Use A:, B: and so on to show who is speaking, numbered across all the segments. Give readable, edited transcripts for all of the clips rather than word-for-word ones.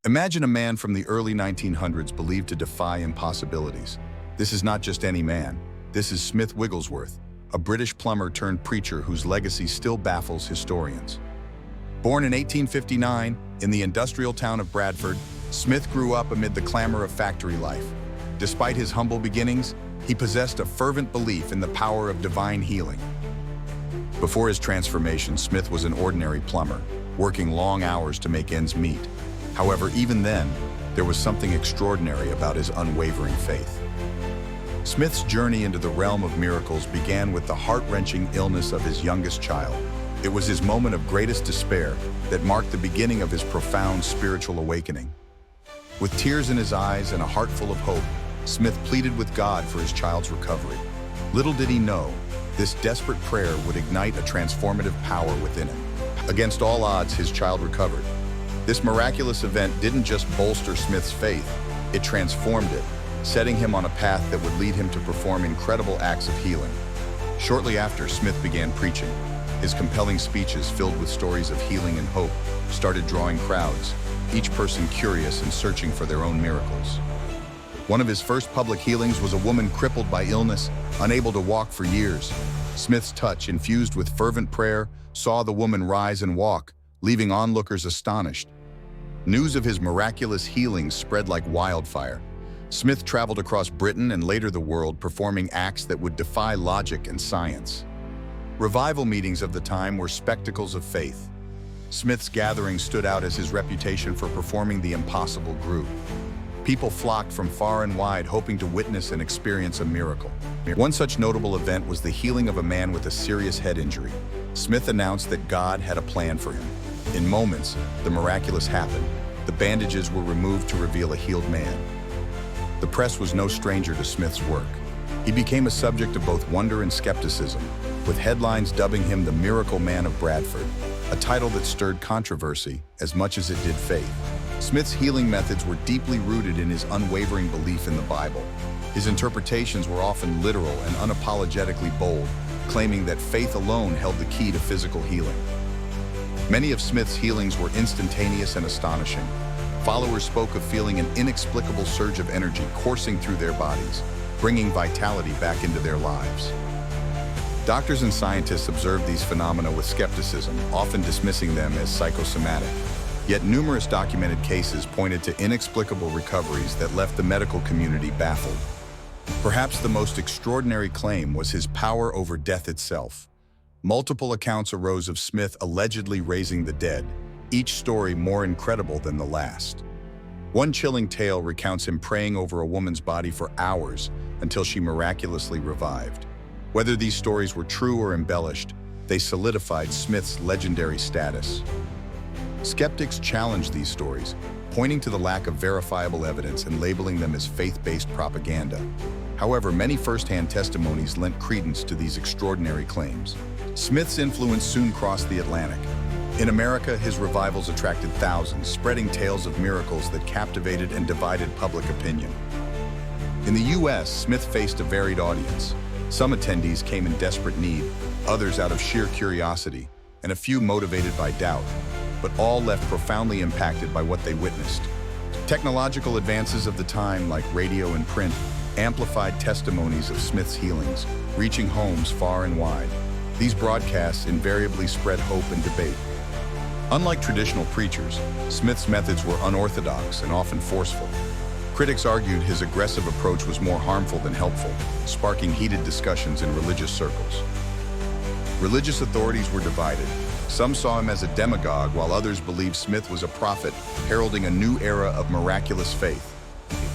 A: Imagine a man from the early 1900s believed to defy impossibilities. This is not just any man. This is Smith Wigglesworth, a British plumber turned preacher whose legacy still baffles historians. Born in 1859 in the industrial town of Bradford, Smith grew up amid the clamor of factory life. Despite his humble beginnings, he possessed a fervent belief in the power of divine healing. Before his transformation, Smith was an ordinary plumber, working long hours to make ends meet. However, even then, there was something extraordinary about his unwavering faith. Smith's journey into the realm of miracles began with the heart-wrenching illness of his youngest child. It was his moment of greatest despair that marked the beginning of his profound spiritual awakening. With tears in his eyes and a heart full of hope, Smith pleaded with God for his child's recovery. Little did he know, this desperate prayer would ignite a transformative power within him. Against all odds, his child recovered. This miraculous event didn't just bolster Smith's faith, it transformed it, setting him on a path that would lead him to perform incredible acts of healing. Shortly after, Smith began preaching. His compelling speeches, filled with stories of healing and hope, started drawing crowds, each person curious and searching for their own miracles. One of his first public healings was a woman crippled by illness, unable to walk for years. Smith's touch, infused with fervent prayer, saw the woman rise and walk, leaving onlookers astonished. News of his miraculous healings spread like wildfire. Smith traveled across Britain and later the world, performing acts that would defy logic and science. Revival meetings of the time were spectacles of faith. Smith's gathering stood out as his reputation for performing the impossible grew. People flocked from far and wide, hoping to witness and experience a miracle. One such notable event was the healing of a man with a serious head injury. Smith announced that God had a plan for him. In moments, the miraculous happened. The bandages were removed to reveal a healed man. The press was no stranger to Smith's work. He became a subject of both wonder and skepticism, with headlines dubbing him the Miracle Man of Bradford, a title that stirred controversy as much as it did faith. Smith's healing methods were deeply rooted in his unwavering belief in the Bible. His interpretations were often literal and unapologetically bold, claiming that faith alone held the key to physical healing. Many of Smith's healings were instantaneous and astonishing. Followers spoke of feeling an inexplicable surge of energy coursing through their bodies, bringing vitality back into their lives. Doctors and scientists observed these phenomena with skepticism, often dismissing them as psychosomatic. Yet numerous documented cases pointed to inexplicable recoveries that left the medical community baffled. Perhaps the most extraordinary claim was his power over death itself. Multiple accounts arose of Smith allegedly raising the dead, each story more incredible than the last. One chilling tale recounts him praying over a woman's body for hours until she miraculously revived. Whether these stories were true or embellished, they solidified Smith's legendary status. Skeptics challenged these stories, pointing to the lack of verifiable evidence and labeling them as faith-based propaganda. However, many first-hand testimonies lent credence to these extraordinary claims. Smith's influence soon crossed the Atlantic. In America, his revivals attracted thousands, spreading tales of miracles that captivated and divided public opinion. In the U.S., Smith faced a varied audience. Some attendees came in desperate need, others out of sheer curiosity, and a few motivated by doubt, but all left profoundly impacted by what they witnessed. Technological advances of the time, like radio and print, amplified testimonies of Smith's healings, reaching homes far and wide. These broadcasts invariably spread hope and debate. Unlike traditional preachers, Smith's methods were unorthodox and often forceful. Critics argued his aggressive approach was more harmful than helpful, sparking heated discussions in religious circles. Religious authorities were divided. Some saw him as a demagogue, while others believed Smith was a prophet, heralding a new era of miraculous faith.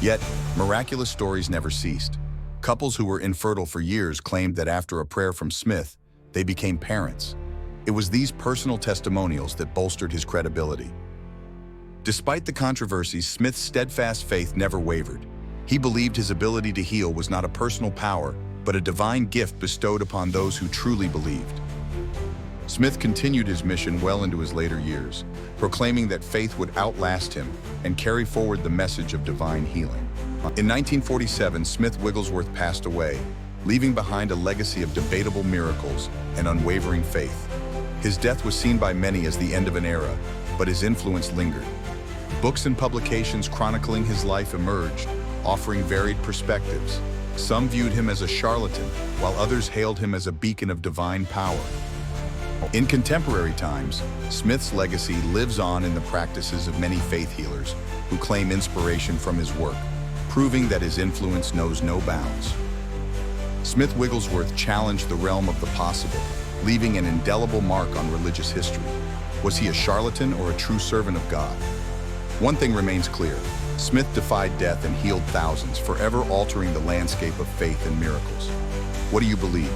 A: Yet, miraculous stories never ceased. Couples who were infertile for years claimed that after a prayer from Smith, they became parents. It was these personal testimonials that bolstered his credibility. Despite the controversies, Smith's steadfast faith never wavered. He believed his ability to heal was not a personal power, but a divine gift bestowed upon those who truly believed. Smith continued his mission well into his later years, proclaiming that faith would outlast him and carry forward the message of divine healing. In 1947, Smith Wigglesworth passed away, leaving behind a legacy of debatable miracles and unwavering faith. His death was seen by many as the end of an era, but his influence lingered. Books and publications chronicling his life emerged, offering varied perspectives. Some viewed him as a charlatan, while others hailed him as a beacon of divine power. In contemporary times, Smith's legacy lives on in the practices of many faith healers who claim inspiration from his work, proving that his influence knows no bounds. Smith Wigglesworth challenged the realm of the possible, leaving an indelible mark on religious history. Was he a charlatan or a true servant of God? One thing remains clear: Smith defied death and healed thousands, forever altering the landscape of faith and miracles. What do you believe?